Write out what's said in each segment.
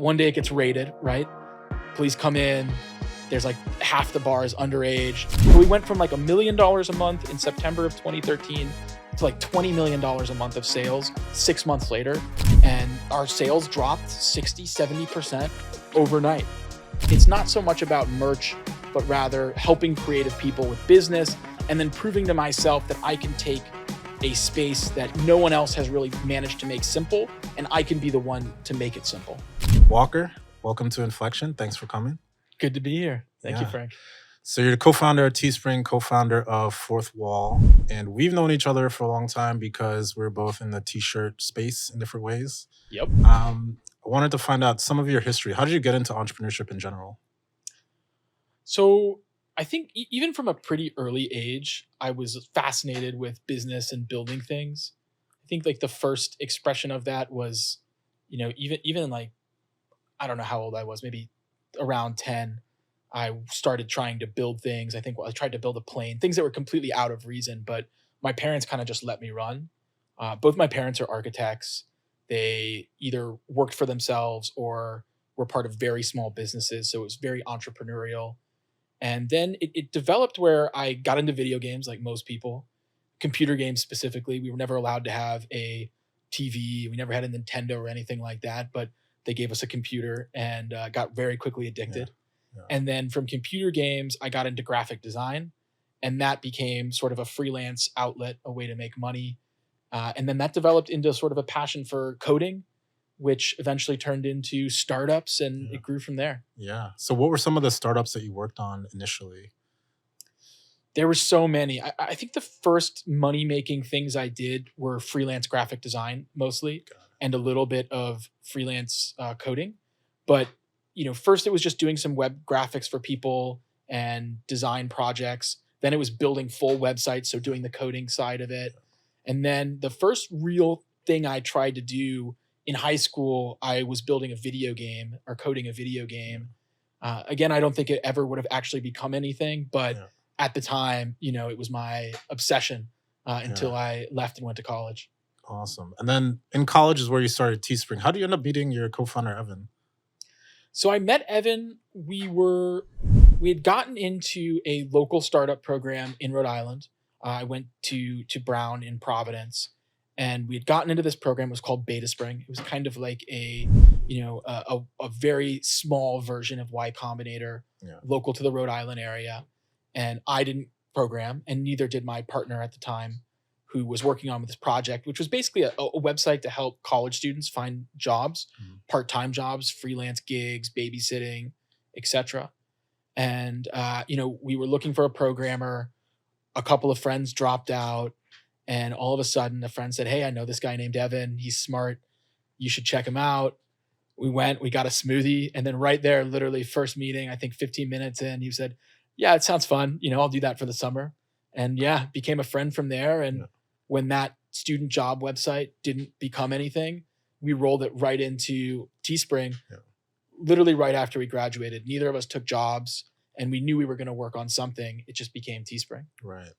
One day it gets raided, right? Police come in. There's like half the bar is underage. So we went from like $1 million a month in September of 2013 to like $20 million a month of sales 6 months later. And our sales dropped 60, 70% overnight. It's not so much about merch, but rather helping creative people with business and then proving to myself that I can take a space that no one else has really managed to make simple, and I can be the one to make it simple. Walker, welcome to Inflection. Thanks for coming. Good to be here. Thank you, Frank. So you're the co-founder of Teespring, co-founder of Fourthwall, and we've known each other for a long time because we're both in the t-shirt space in different ways. Yep. I wanted to find out some of your history. How did you get into entrepreneurship in general? So I think even from a pretty early age, I was fascinated with business and building things. I think like the first expression of that was, even like, I don't know how old I was, maybe around 10, I started trying to build things. I think I tried to build a plane, things that were completely out of reason, but my parents kind of just let me run. Both my parents are architects. They either worked for themselves or were part of very small businesses. So it was very entrepreneurial. And then it developed where I got into video games like most people, computer games specifically. We were never allowed to have a TV. We never had a Nintendo or anything like that, but they gave us a computer and got very quickly addicted. Yeah. And then from computer games, I got into graphic design, and that became sort of a freelance outlet, a way to make money. And then that developed into sort of a passion for coding, which eventually turned into startups, and it grew from there. Yeah. So what were some of the startups that you worked on initially? There were so many. I think the first money-making things I did were freelance graphic design mostly, and a little bit of freelance coding. But first it was just doing some web graphics for people and design projects. Then it was building full websites, so doing the coding side of it. And then the first real thing I tried to do in high school, I was building a video game or coding a video game. Again, I don't think it ever would have actually become anything, but at the time, it was my obsession until I left and went to college. Awesome. And then in college is where you started Teespring. How do you end up meeting your co-founder, Evan? So I met Evan. We had gotten into a local startup program in Rhode Island. I went to Brown in Providence, and we had gotten into this program. It was called Teespring. It was kind of like a very small version of Y Combinator, local to the Rhode Island area. And I didn't program, and neither did my partner at the time, who was working on this project, which was basically a website to help college students find jobs, part-time jobs, freelance gigs, babysitting, etc. And we were looking for a programmer. A couple of friends dropped out. And all of a sudden, a friend said, "Hey, I know this guy named Evan. He's smart. You should check him out." We went, we got a smoothie. And then right there, literally first meeting, I think 15 minutes in, he said, "Yeah, it sounds fun. I'll do that for the summer." And became a friend from there. And when that student job website didn't become anything, we rolled it right into Teespring, literally right after we graduated. Neither of us took jobs, and we knew we were going to work on something. It just became Teespring. Right.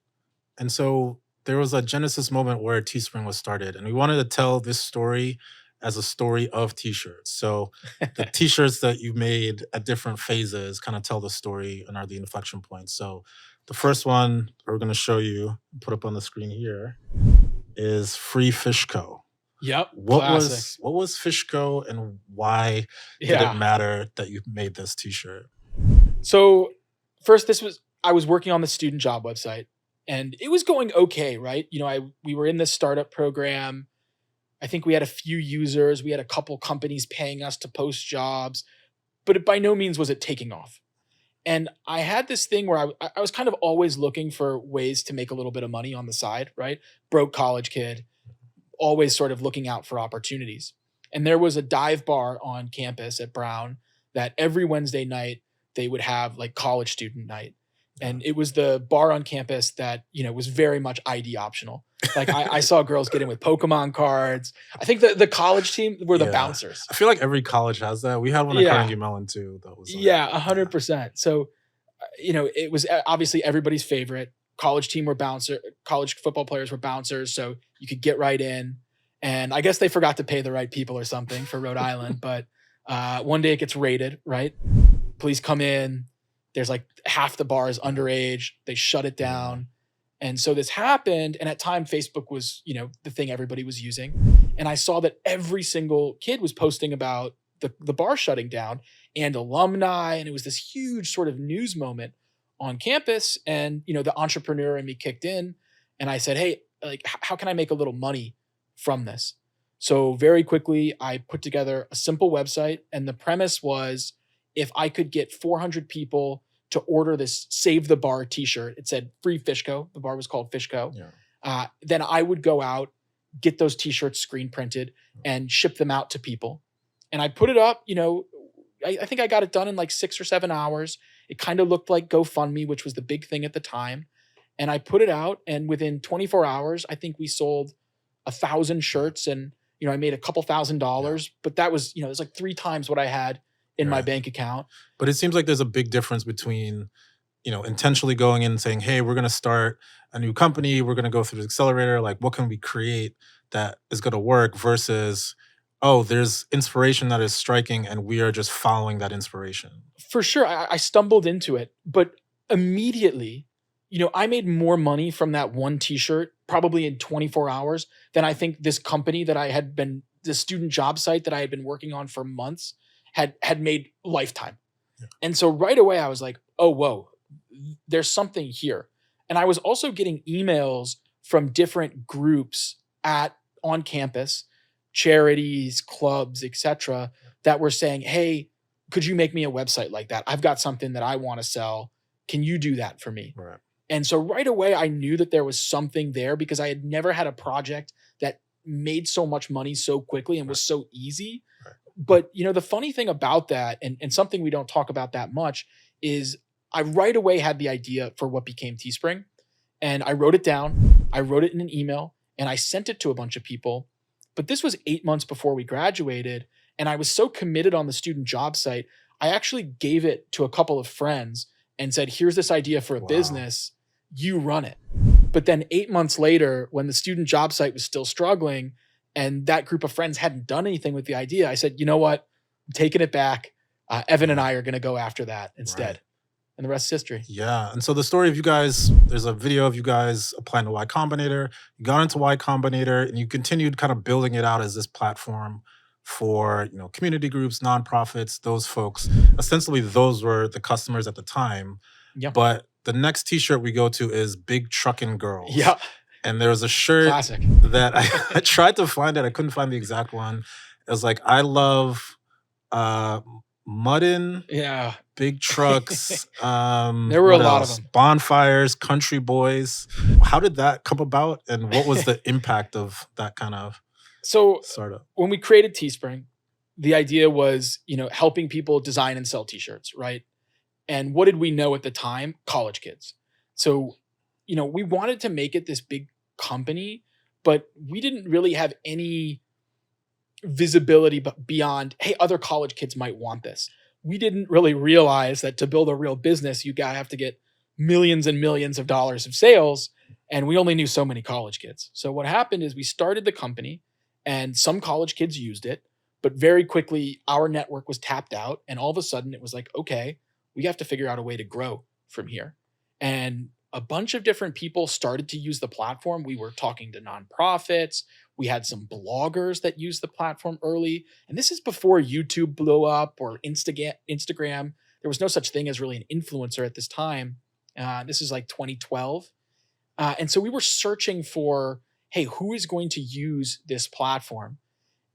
And so there was a genesis moment where Teespring was started, and we wanted to tell this story as a story of t-shirts. So the t-shirts that you made at different phases kind of tell the story and are the inflection points. So the first one we're going to show you, put up on the screen here, is Free Fish Co. Yep. What was Fish Co. and why did it matter that you made this t-shirt? So first, I was working on the student job website, and it was going okay, right? We were in this startup program. I think we had a few users. We had a couple companies paying us to post jobs, but by no means was it taking off. And I had this thing where I was kind of always looking for ways to make a little bit of money on the side, right? Broke college kid, always sort of looking out for opportunities. And there was a dive bar on campus at Brown that every Wednesday night they would have like college student night. And it was the bar on campus that, was very much ID optional. Like I saw girls get in with Pokemon cards. I think the college team were the bouncers. I feel like every college has that. We had one at Carnegie Mellon too. That was 100%. So, it was obviously everybody's favorite. College football players were bouncers, so you could get right in. And I guess they forgot to pay the right people or something for Rhode Island, but One day it gets raided, right? Police come in. There's like half the bar is underage. They shut it down. And so this happened. And at time, Facebook was, the thing everybody was using. And I saw that every single kid was posting about the bar shutting down and alumni. And it was this huge sort of news moment on campus. And, the entrepreneur in me kicked in and I said, hey, like, how can I make a little money from this? So very quickly, I put together a simple website. And the premise was if I could get 400 people to order this Save the Bar t-shirt, it said free Fishco. The bar was called Fishco. Yeah. Then I would go out, get those t-shirts screen printed and ship them out to people. And I put it up, I think I got it done in like 6 or 7 hours. It kind of looked like GoFundMe, which was the big thing at the time. And I put it out and within 24 hours, I think we sold 1,000 shirts and, I made a couple $1,000, but that was, it was like 3 times what I had in my bank account. But it seems like there's a big difference between, intentionally going in and saying, hey, we're going to start a new company. We're going to go through the accelerator. Like, what can we create that is going to work versus, oh, there's inspiration that is striking and we are just following that inspiration. For sure. I stumbled into it, but immediately, I made more money from that one t-shirt probably in 24 hours than I think this company that I had been, the student job site that I had been working on for months had made lifetime. Yeah. And so right away I was like, oh, whoa, there's something here. And I was also getting emails from different groups on campus, charities, clubs, etc., that were saying, hey, could you make me a website like that? I've got something that I want to sell. Can you do that for me? Right. And so right away I knew that there was something there because I had never had a project that made so much money so quickly and was so easy. Right. But, the funny thing about that, and something we don't talk about that much, is I right away had the idea for what became Teespring. And I wrote it down. I wrote it in an email and I sent it to a bunch of people. But this was 8 months before we graduated. And I was so committed on the student job site, I actually gave it to a couple of friends and said, here's this idea for a business. You run it. But then 8 months later, when the student job site was still struggling and that group of friends hadn't done anything with the idea, I said, you know what? I'm taking it back. Evan and I are going to go after that instead. Right. And the rest is history. Yeah. And so the story of you guys, there's a video of you guys applying to Y Combinator. You got into Y Combinator and you continued kind of building it out as this platform for, community groups, nonprofits, those folks. Ostensibly, those were the customers at the time. Yeah. But the next t-shirt we go to is Big Truckin' Girls. Yeah. And there was a shirt Classic. that I tried to find it. I couldn't find the exact one. It was like, I love muddin', yeah, big trucks. There were a lot of them. Bonfires, country boys. How did that come about? And what was the impact of that kind of startup? When we created Teespring, the idea was, helping people design and sell t-shirts, right? And what did we know at the time? College kids. So, we wanted to make it this big company, but we didn't really have any visibility but beyond, hey, other college kids might want this. We didn't really realize that to build a real business, you have to get millions and millions of dollars of sales. And we only knew so many college kids. So what happened is we started the company and some college kids used it, but very quickly our network was tapped out. And all of a sudden it was like, okay, we have to figure out a way to grow from here. And a bunch of different people started to use the platform. We were talking to nonprofits. We had some bloggers that used the platform early. And this is before YouTube blew up or Instagram. There was no such thing as really an influencer at this time. This is like 2012. And so we were searching for, hey, who is going to use this platform?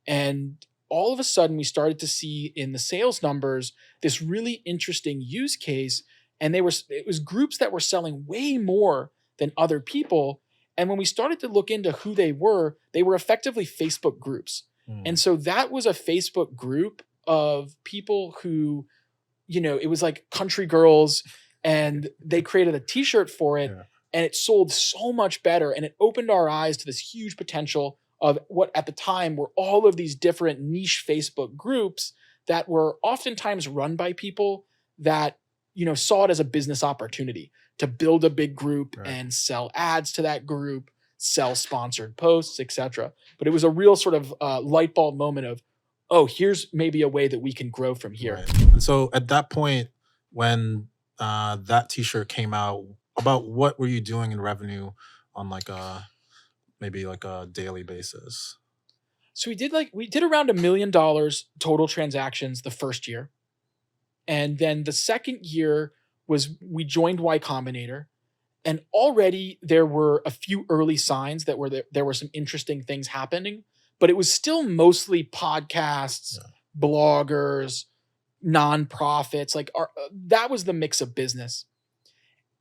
And all of a sudden we started to see in the sales numbers this really interesting use case. And it was groups that were selling way more than other people. And when we started to look into who they were effectively Facebook groups. And so that was a Facebook group of people who, it was like country girls and they created a t-shirt for it and it sold so much better. And it opened our eyes to this huge potential of what at the time were all of these different niche Facebook groups that were oftentimes run by people that, saw it as a business opportunity to build a big group and sell ads to that group, sell sponsored posts, etc. But it was a real sort of light bulb moment of oh, here's maybe a way that we can grow from here. Right. And so at that point, when that T-shirt came out, about what were you doing in revenue on like maybe like a daily basis? So we did around $1 million total transactions the first year. And then the second year was we joined Y Combinator. And already there were a few early signs that there were some interesting things happening, but it was still mostly podcasts, bloggers, nonprofits. That was the mix of business.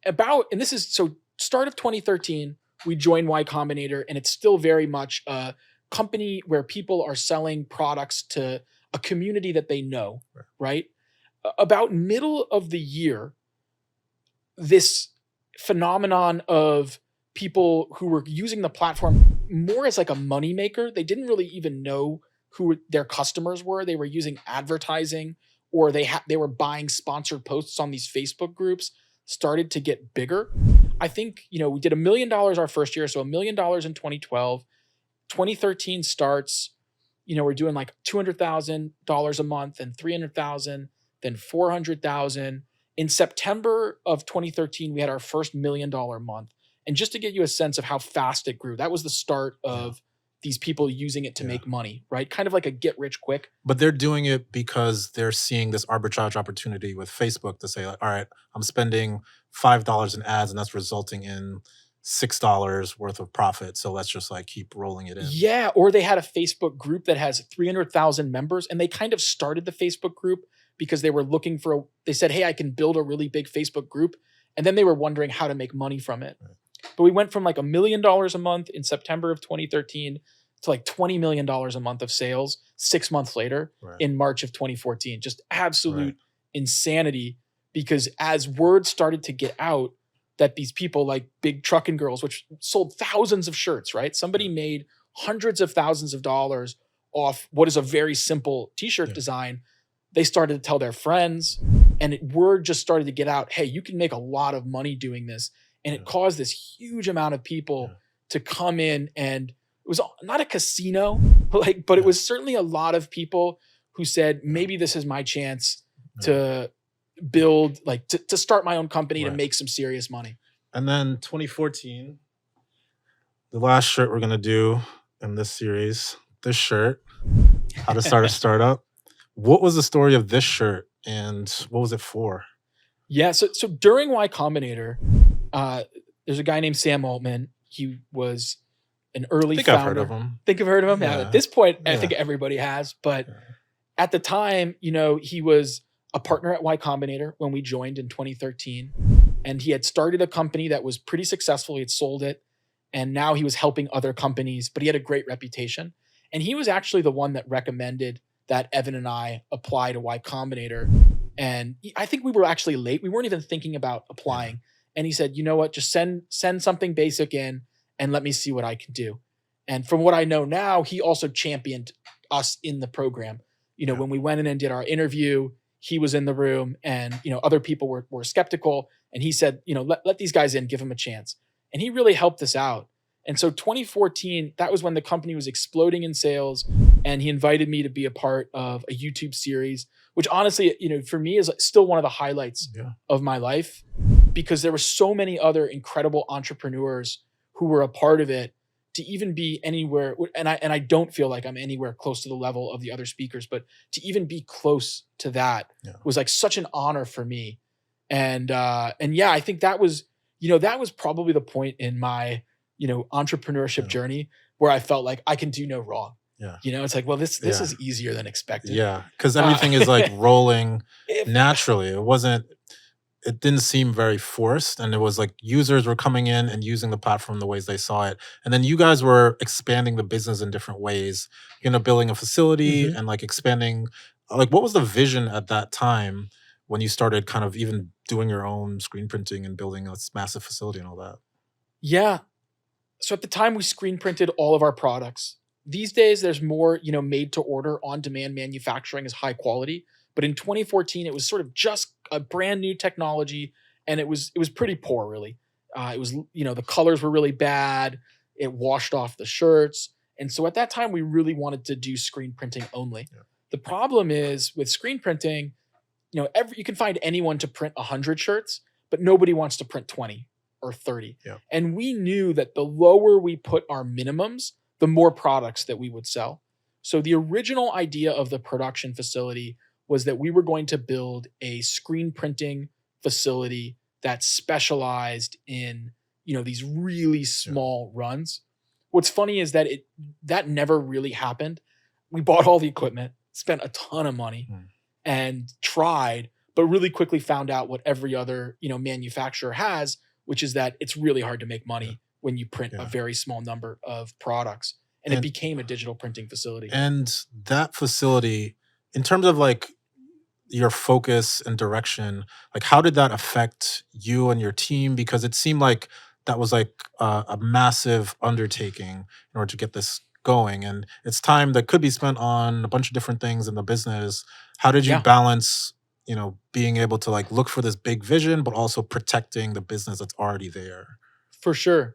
And this is so start of 2013, we joined Y Combinator, and it's still very much a company where people are selling products to a community that they know, right? About middle of the year, this phenomenon of people who were using the platform more as like a moneymaker. They didn't really even know who their customers were. They were using advertising, or they were buying sponsored posts on these Facebook groups, started to get bigger. I think, we did $1 million our first year. So $1 million in 2012, 2013 starts, we're doing like $200,000 a month and 300,000, then 400,000. In September of 2013, we had our first $1 million month. And just to get you a sense of how fast it grew, that was the start of these people using it to make money, right? Kind of like a get rich quick. But they're doing it because they're seeing this arbitrage opportunity with Facebook to say, all right, I'm spending $5 in ads and that's resulting in $6 worth of profit. So let's just like keep rolling it in. Yeah. Or they had a Facebook group that has 300,000 members, and they kind of started the Facebook group because they were looking they said, hey, I can build a really big Facebook group. And then they were wondering how to make money from it. Right. But we went from like $1 million a month in September of 2013 to like $20 million a month of sales 6 months later in March of 2014. Just absolute insanity, because as word started to get out that these people like Big Truckin' Girls, which sold thousands of shirts, right? Somebody made hundreds of thousands of dollars off what is a very simple t-shirt design. They started to tell their friends, and word just started to get out, hey, you can make a lot of money doing this. And it caused this huge amount of people to come in, and it was not a casino, but it was certainly a lot of people who said, maybe this is my chance to build, to start my own company, to make some serious money. And then 2014, the last shirt we're going to do in this series, this shirt, How to Start a Startup. What was the story of this shirt, and what was it for? Yeah, so during Y Combinator, there's a guy named Sam Altman. He was an early founder. I've heard of him. Think I've heard of him? Yeah. At this point, I think everybody has. But at the time, he was a partner at Y Combinator when we joined in 2013. And he had started a company that was pretty successful. He had sold it. And now he was helping other companies, but he had a great reputation. And he was actually the one that recommended that Evan and I apply to Y Combinator. And I think we were actually late. We weren't even thinking about applying. And he said, you know what, just send something basic in and let me see what I can do. And from what I know now, he also championed us in the program. When we went in and did our interview, he was in the room, and, other people were skeptical. And he said, let these guys in, give them a chance. And he really helped us out. And so 2014, that was when the company was exploding in sales, and he invited me to be a part of a YouTube series, which honestly, for me is still one of the highlights of my life, because there were so many other incredible entrepreneurs who were a part of it. To even be anywhere, and I don't feel like I'm anywhere close to the level of the other speakers, but to even be close to that was like such an honor for me. And I think that was probably the point in my entrepreneurship journey where I felt like I can do no wrong. It's like, well, this is easier than expected. Yeah, because everything is like rolling naturally. It didn't seem very forced, and it was like users were coming in and using the platform the ways they saw it. And then you guys were expanding the business in different ways, building a facility and like expanding. Like, what was the vision at that time when you started kind of even doing your own screen printing and building this massive facility and all that? Yeah. So at the time, we screen printed all of our products. These days, there's more, made to order, on demand manufacturing is high quality. But in 2014, it was sort of just a brand new technology, and it was pretty poor, really. It was, the colors were really bad. It washed off the shirts. And so at that time, we really wanted to do screen printing only. The problem is with screen printing, you can find anyone to print 100 shirts, but nobody wants to print 20 or 30. Yeah. And we knew that the lower we put our minimums, the more products that we would sell. So the original idea of the production facility was that we were going to build a screen printing facility that specialized in, these really small runs. What's funny is that that never really happened. We bought all the equipment, spent a ton of money, and tried, but really quickly found out what every other, manufacturer has, which is that it's really hard to make money when you print a very small number of products. And it became a digital printing facility. And that facility, in terms of like your focus and direction, like how did that affect you and your team? Because it seemed like that was like a massive undertaking in order to get this going, and it's time that could be spent on a bunch of different things in the business. How did you balance, being able to like look for this big vision, but also protecting the business that's already there? For sure.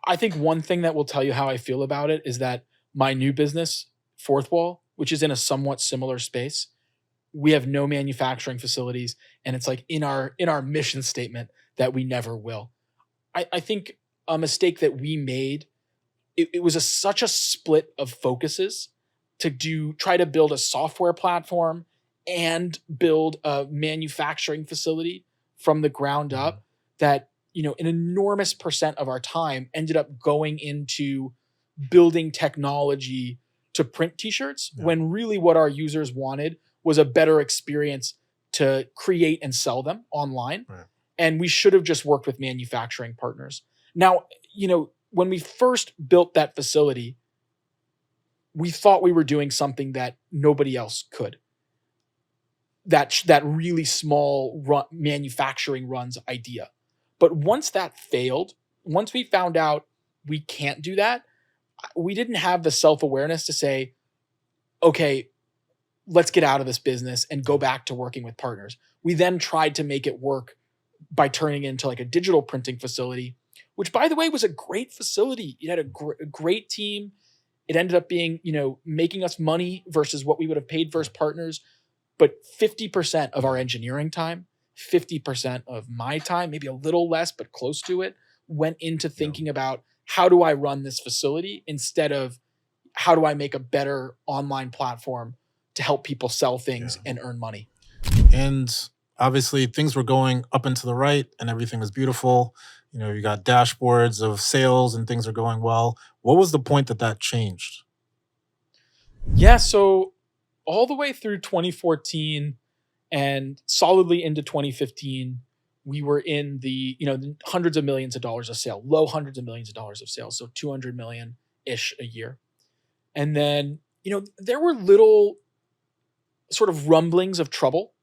I think one thing that will tell you how I feel about it is that my new business, Fourthwall, which is in a somewhat similar space, we have no manufacturing facilities, and it's like in our mission statement that we never will. I think a mistake that we made, it was such a split of focuses to try to build a software platform and build a manufacturing facility from the ground up that, an enormous percent of our time ended up going into building technology to print t-shirts when really what our users wanted was a better experience to create and sell them online. Right. And we should have just worked with manufacturing partners. Now, when we first built that facility, we thought we were doing something that nobody else could. That really small manufacturing runs idea. But once that failed, once we found out we can't do that, we didn't have the self-awareness to say, okay, let's get out of this business and go back to working with partners. We then tried to make it work by turning it into like a digital printing facility, which by the way was a great facility. It had a great team. It ended up being, making us money versus what we would have paid for as partners. But 50% of our engineering time, 50% of my time, maybe a little less, but close to it, went into thinking about how do I run this facility instead of how do I make a better online platform to help people sell things and earn money. And obviously things were going up and to the right and everything was beautiful. You got dashboards of sales and things are going well. What was the point that changed? Yeah, so all the way through 2014 and solidly into 2015, we were in the, the hundreds of millions of dollars of sale, low hundreds of millions of dollars of sales. So 200 million-ish a year. And then, there were little sort of rumblings of trouble.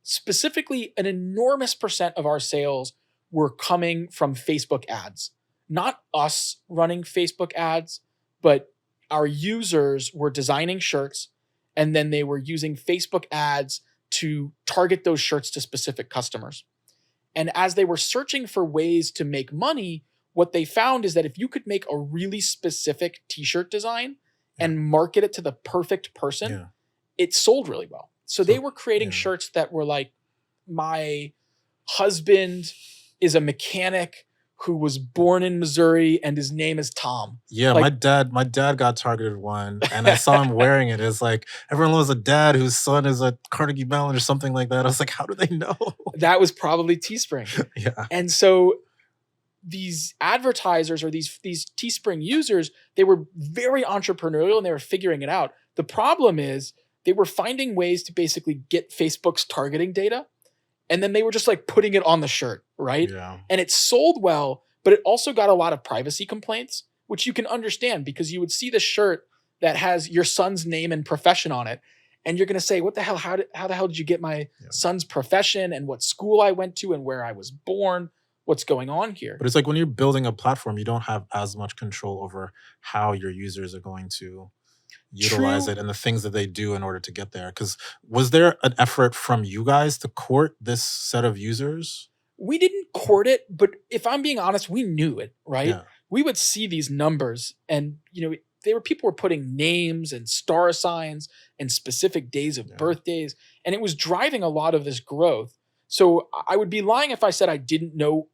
Specifically, an enormous percent of our sales were coming from Facebook ads. Not us running Facebook ads, but our users were designing shirts, and then they were using Facebook ads to target those shirts to specific customers. And as they were searching for ways to make money, what they found is that if you could make a really specific t-shirt design and market it to the perfect person, it sold really well. So they were creating shirts that were like, my husband is a mechanic who was born in Missouri and his name is Tom. Yeah, like, my dad got targeted one and I saw him wearing it. It's like everyone loves a dad whose son is a Carnegie Mellon or something like that. I was like, how do they know? That was probably Teespring. Yeah. And so these advertisers or these Teespring users, they were very entrepreneurial and they were figuring it out. The problem is they were finding ways to basically get Facebook's targeting data. And then they were just like putting it on the shirt, right? Yeah. And it sold well, but it also got a lot of privacy complaints, which you can understand because you would see the shirt that has your son's name and profession on it. And you're going to say, what the hell, how the hell did you get my son's profession and what school I went to and where I was born? What's going on here? But it's like when you're building a platform, you don't have as much control over how your users are going to utilize it and the things that they do in order to get there. Because was there an effort from you guys to court this set of users? We didn't court it, but if I'm being honest, we knew it, right? Yeah. We would see these numbers and, people were putting names and star signs and specific days of birthdays, and it was driving a lot of this growth. So I would be lying if I said I didn't know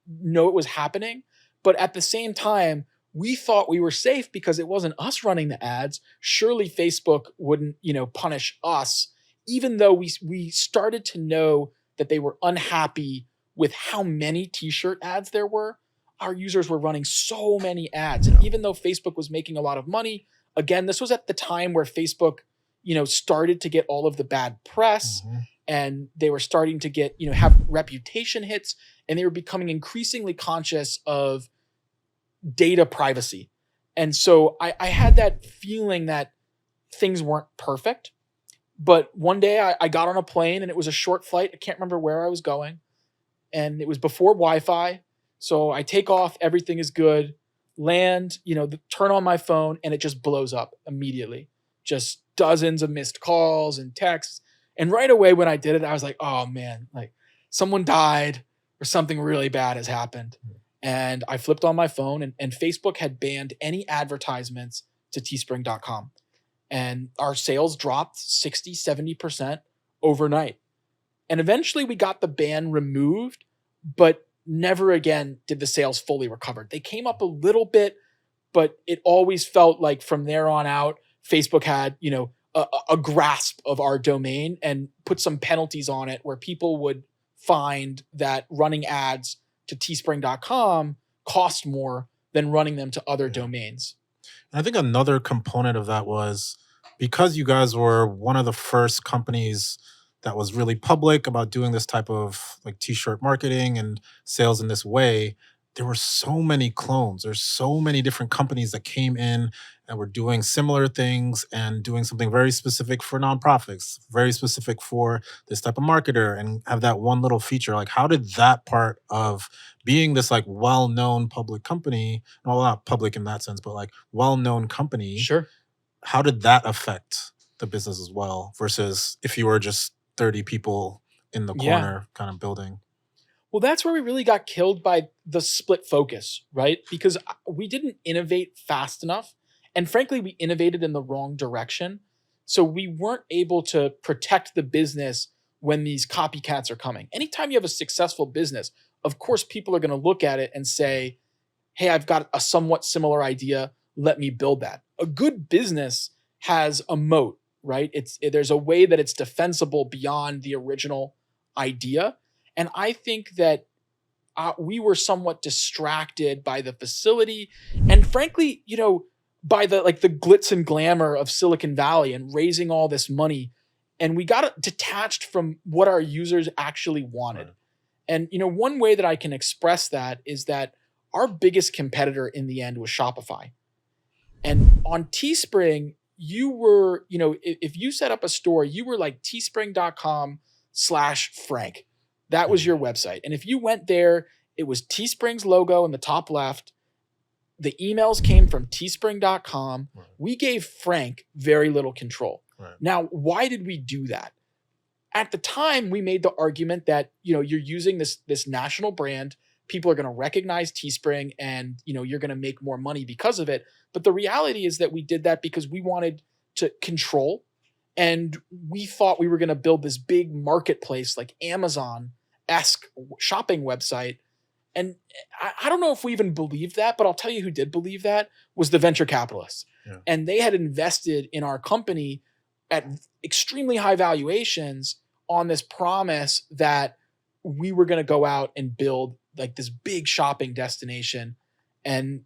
it was happening, but at the same time, we thought we were safe because it wasn't us running the ads. Surely Facebook wouldn't, punish us, even though we started to know that they were unhappy with how many t-shirt ads there were. Our users were running so many ads. And even though Facebook was making a lot of money, again, this was at the time where Facebook, started to get all of the bad press, and they were starting to get, have reputation hits, and they were becoming increasingly conscious of data privacy. And so I had that feeling that things weren't perfect. But one day I got on a plane, and it was a short flight. I can't remember where I was going. And it was before Wi-Fi. So I take off, everything is good, land, turn on my phone, and it just blows up immediately. Just dozens of missed calls and texts. And right away when I did it, I was like, oh man, like someone died or something really bad has happened. And I flipped on my phone, and Facebook had banned any advertisements to teespring.com. And our sales dropped 60, 70% overnight. And eventually we got the ban removed, but never again did the sales fully recover. They came up a little bit, but it always felt like from there on out, Facebook had, a grasp of our domain and put some penalties on it where people would find that running ads to teespring.com cost more than running them to other domains. And I think another component of that was because you guys were one of the first companies that was really public about doing this type of like t-shirt marketing and sales in this way, there were so many clones. There's so many different companies that came in and were doing similar things and doing something very specific for nonprofits, very specific for this type of marketer, and have that one little feature. Like, how did that part of being this like well-known public company, well, not public in that sense, but like well-known company, Sure. how did that affect the business as well versus if you were just 30 people in the corner kind of building? Well, that's where we really got killed by the split focus, right? Because we didn't innovate fast enough. And frankly, we innovated in the wrong direction. So we weren't able to protect the business when these copycats are coming. Anytime you have a successful business, of course, people are going to look at it and say, hey, I've got a somewhat similar idea. Let me build that. A good business has a moat, right? There's a way that it's defensible beyond the original idea. And I think that we were somewhat distracted by the facility and frankly, by the glitz and glamour of Silicon Valley and raising all this money. And we got detached from what our users actually wanted. Right. And, one way that I can express that is that our biggest competitor in the end was Shopify. And on Teespring, you were, if you set up a store, you were like teespring.com/Frank. That was your website. And if you went there, it was Teespring's logo in the top left. The emails came from teespring.com. Right. We gave Frank very little control. Right. Now, why did we do that? At the time, we made the argument that, you're using this national brand. People are going to recognize Teespring and, you're going to make more money because of it. But the reality is that we did that because we wanted to control, and we thought we were going to build this big marketplace like Amazon-esque shopping website. And I don't know if we even believed that, but I'll tell you who did believe that was the venture capitalists. Yeah. And they had invested in our company at extremely high valuations on this promise that we were going to go out and build like this big shopping destination. And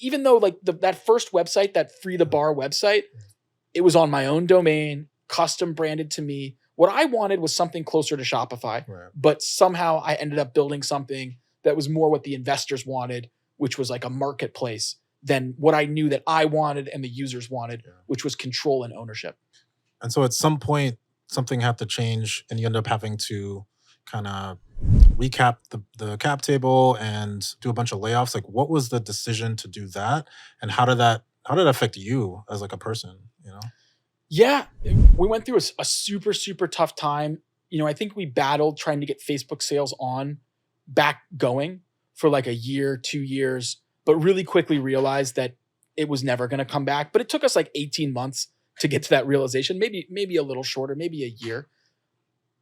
even though like that first website, that Free the Bar website, it was on my own domain, custom branded to me. What I wanted was something closer to Shopify, right. But somehow I ended up building something that was more what the investors wanted, which was like a marketplace, than what I knew that I wanted and the users wanted, which was control and ownership. And so at some point, something had to change, and you end up having to kind of recap the cap table and do a bunch of layoffs. Like, what was the decision to do that, and how did that affect you as like a person? Yeah, we went through a super, super tough time. I think we battled trying to get Facebook sales back going for like a year, 2 years, but really quickly realized that it was never going to come back. But it took us like 18 months to get to that realization, maybe a little shorter, maybe a year.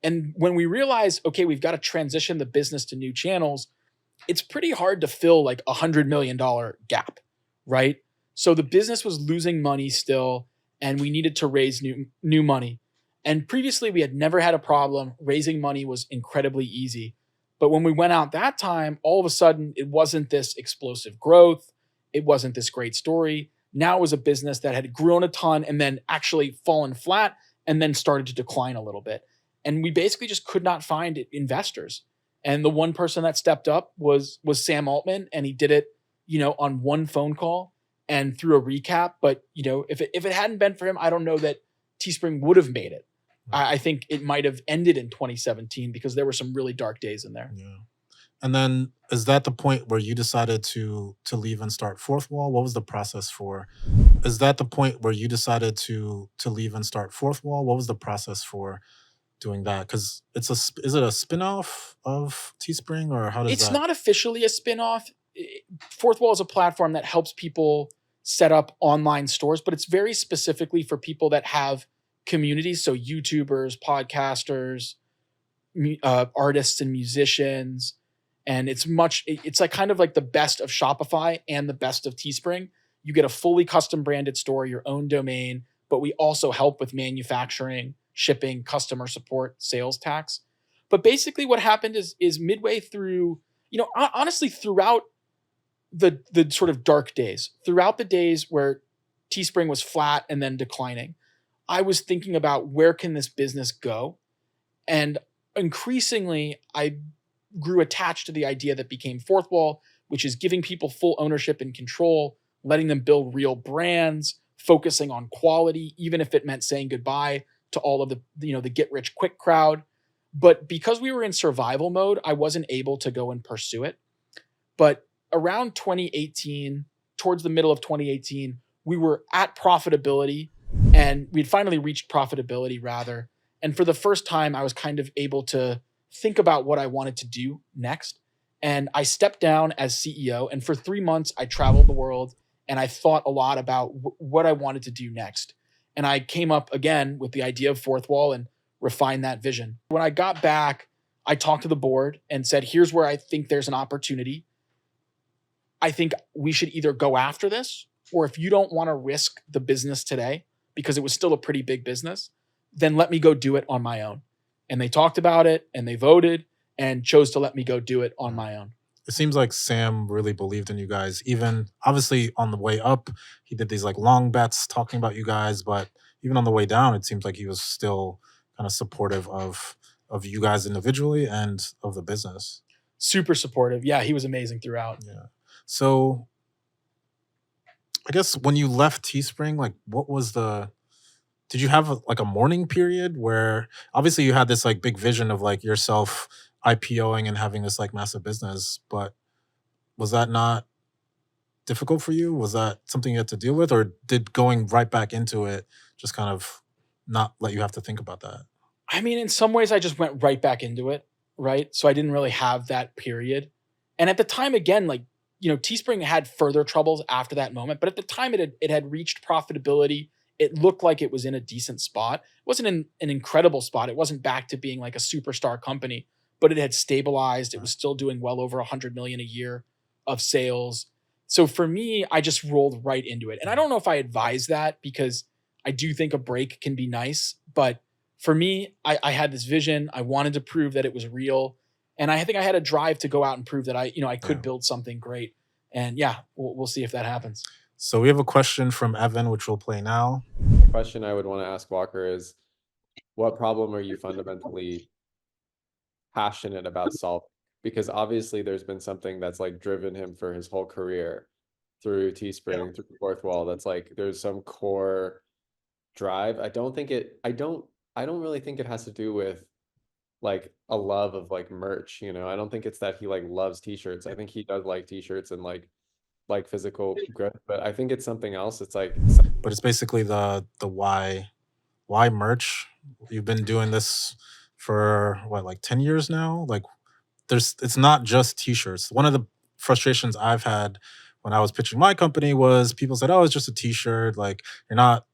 And when we realized, okay, we've got to transition the business to new channels, it's pretty hard to fill like $100 million gap, right? So the business was losing money still, and we needed to raise new money. And previously we had never had a problem. Raising money was incredibly easy. But when we went out that time, all of a sudden it wasn't this explosive growth. It wasn't this great story. Now it was a business that had grown a ton and then actually fallen flat and then started to decline a little bit. And we basically just could not find investors. And the one person that stepped up was Sam Altman, and he did it, on one phone call and through a recap. But if it hadn't been for him, I don't know that Teespring would have made it. I think it might have ended in 2017 because there were some really dark days in there. Yeah. And then is that the point where you decided to leave and start Fourthwall? What was the process for? Is that the point where you decided to leave and start Fourthwall? What was the process for doing that? Because is it a spin-off of Teespring, or how does It's that? not officially a spin-off. Fourthwall is a platform that helps people set up online stores, but it's very specifically for people that have communities. So YouTubers, podcasters, artists and musicians. And it's like kind of like the best of Shopify and the best of Teespring. You get a fully custom branded store, your own domain, but we also help with manufacturing, shipping, customer support, sales tax. But basically what happened is midway through, honestly, throughout the sort of dark days, throughout the days where Teespring was flat and then declining, I was thinking about where can this business go? And increasingly, I grew attached to the idea that became Fourthwall, which is giving people full ownership and control, letting them build real brands, focusing on quality, even if it meant saying goodbye to all of the get rich quick crowd. But because we were in survival mode, I wasn't able to go and pursue it. But around 2018, towards the middle of 2018, we were at profitability, and we'd finally reached profitability rather. And for the first time, I was kind of able to think about what I wanted to do next. And I stepped down as CEO. And for 3 months, I traveled the world and I thought a lot about what I wanted to do next. And I came up again with the idea of Fourthwall and refined that vision. When I got back, I talked to the board and said, here's where I think there's an opportunity. I think we should either go after this, or if you don't want to risk the business today, because it was still a pretty big business, then let me go do it on my own. And they talked about it and they voted and chose to let me go do it on my own. It seems like Sam really believed in you guys. Even obviously on the way up, he did these like long bets talking about you guys, but even on the way down, it seems like he was still kind of supportive of you guys individually and of the business. Super supportive. Yeah, he was amazing throughout. Yeah. So I guess when you left Teespring, like what was did you have like a mourning period where obviously you had this like big vision of like yourself IPOing and having this like massive business, but was that not difficult for you? Was that something you had to deal with, or did going right back into it just kind of not let you have to think about that? I mean, in some ways I just went right back into it, right? So I didn't really have that period. And at the time, again, like, Teespring had further troubles after that moment, but at the time it had reached profitability. It looked like it was in a decent spot. It wasn't in an incredible spot. It wasn't back to being like a superstar company, but it had stabilized. It was still doing well over 100 million a year of sales. So for me, I just rolled right into it. And I don't know if I advise that, because I do think a break can be nice. But for me, I had this vision. I wanted to prove that it was real. And I think I had a drive to go out and prove that I could build something great. And yeah, we'll see if that happens. So we have a question from Evan, which we'll play now. The question I would want to ask Walker is, what problem are you fundamentally passionate about solving? Because obviously there's been something that's like driven him for his whole career through Teespring, through Fourthwall. That's like, there's some core drive. I don't really think it has to do with like a love of like merch, I don't think it's that he like loves t-shirts. I think he does like t-shirts and like physical growth, but I think it's something else. It's like, but it's basically the why merch. You've been doing this for what, like 10 years now? Like it's not just t-shirts. One of the frustrations I've had when I was pitching my company was people said, oh, it's just a t-shirt. Like you're not,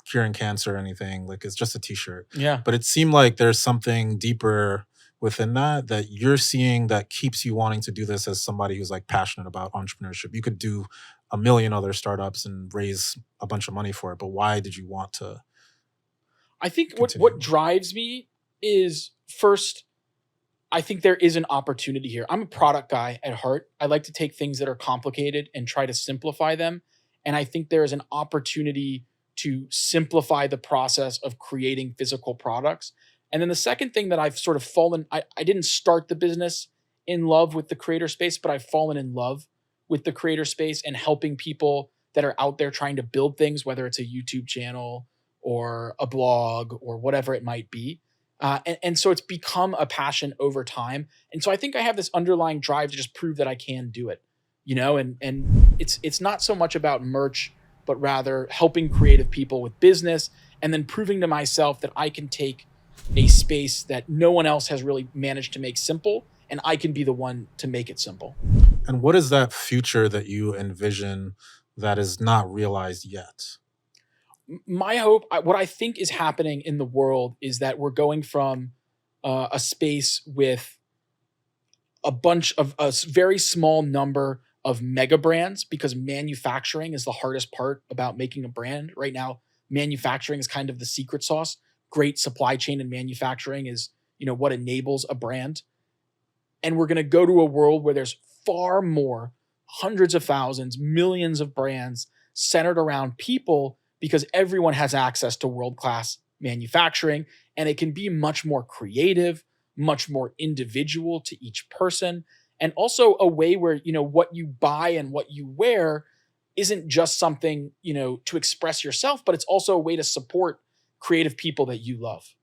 curing cancer or anything. Like it's just a t-shirt. Yeah. But it seemed like there's something deeper within that you're seeing that keeps you wanting to do this as somebody who's like passionate about entrepreneurship. You could do a million other startups and raise a bunch of money for it. But why did you want to? I think what Continue. drives me is, first, I think there is an opportunity here. I'm a product guy at heart. I like to take things that are complicated and try to simplify them. And I think there is an opportunity to simplify the process of creating physical products. And then the second thing that I've sort of I didn't start the business in love with the creator space, but I've fallen in love with the creator space and helping people that are out there trying to build things, whether it's a YouTube channel or a blog or whatever it might be. And so it's become a passion over time. And so I think I have this underlying drive to just prove that I can do it, and it's not so much about merch, but rather helping creative people with business and then proving to myself that I can take a space that no one else has really managed to make simple, and I can be the one to make it simple. And what is that future that you envision that is not realized yet? My hope, what I think is happening in the world is that we're going from a space with a very small number of mega brands, because manufacturing is the hardest part about making a brand right now. Manufacturing is kind of the secret sauce. Great supply chain and manufacturing is, what enables a brand. And we're going to go to a world where there's far more, hundreds of thousands, millions of brands centered around people, because everyone has access to world-class manufacturing, and it can be much more creative, much more individual to each person, and also a way where, what you buy and what you wear isn't just something, to express yourself, but it's also a way to support creative people that you love.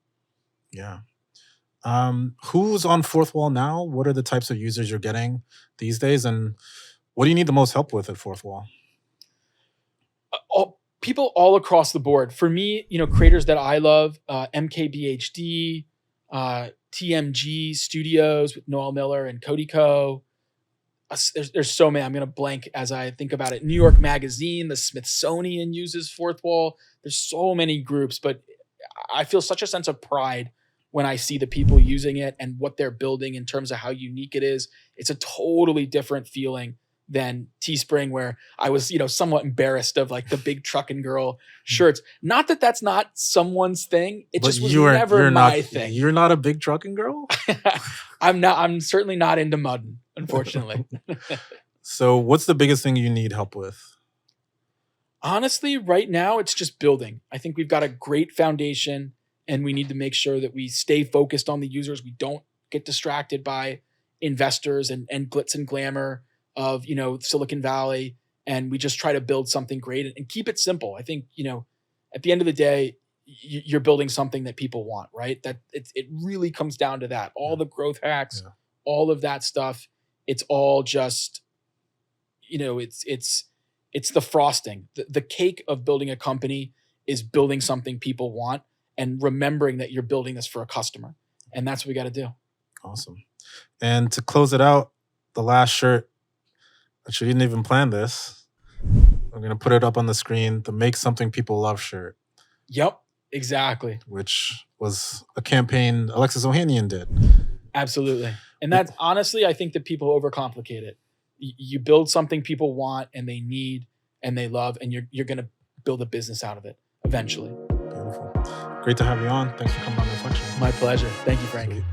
Yeah. Who's on Fourthwall now? What are the types of users you're getting these days? And what do you need the most help with at Fourthwall? People all across the board. For me, creators that I love, MKBHD, TMG Studios with Noel Miller and Cody Co. There's so many. I'm going to blank as I think about it. New York Magazine, the Smithsonian uses Fourthwall. There's so many groups, but I feel such a sense of pride when I see the people using it and what they're building in terms of how unique it is. It's a totally different feeling than Teespring, where I was, somewhat embarrassed of like the big trucking girl shirts. Not that that's not someone's thing. It just was never my thing. You're not a big trucking girl? I'm certainly not into mudding, unfortunately. So what's the biggest thing you need help with? Honestly, right now, it's just building. I think we've got a great foundation, and we need to make sure that we stay focused on the users. We don't get distracted by investors and glitz and glamour of, Silicon Valley, and we just try to build something great and keep it simple. I think, at the end of the day, you're building something that people want, right? That it really comes down to that. All the growth hacks, all of that stuff. It's all just, it's the frosting. The cake of building a company is building something people want and remembering that you're building this for a customer. And that's what we got to do. Awesome. And to close it out, the last shirt, actually, we didn't even plan this. I'm going to put it up on the screen, the Make Something People Love shirt. Yep, exactly. Which was a campaign Alexis Ohanian did. Absolutely. And that's honestly, I think that people overcomplicate it. You build something people want and they need and they love, and you're going to build a business out of it eventually. Beautiful. Great to have you on. Thanks for coming on Reflection. My pleasure. Thank you, Frank. Sweet.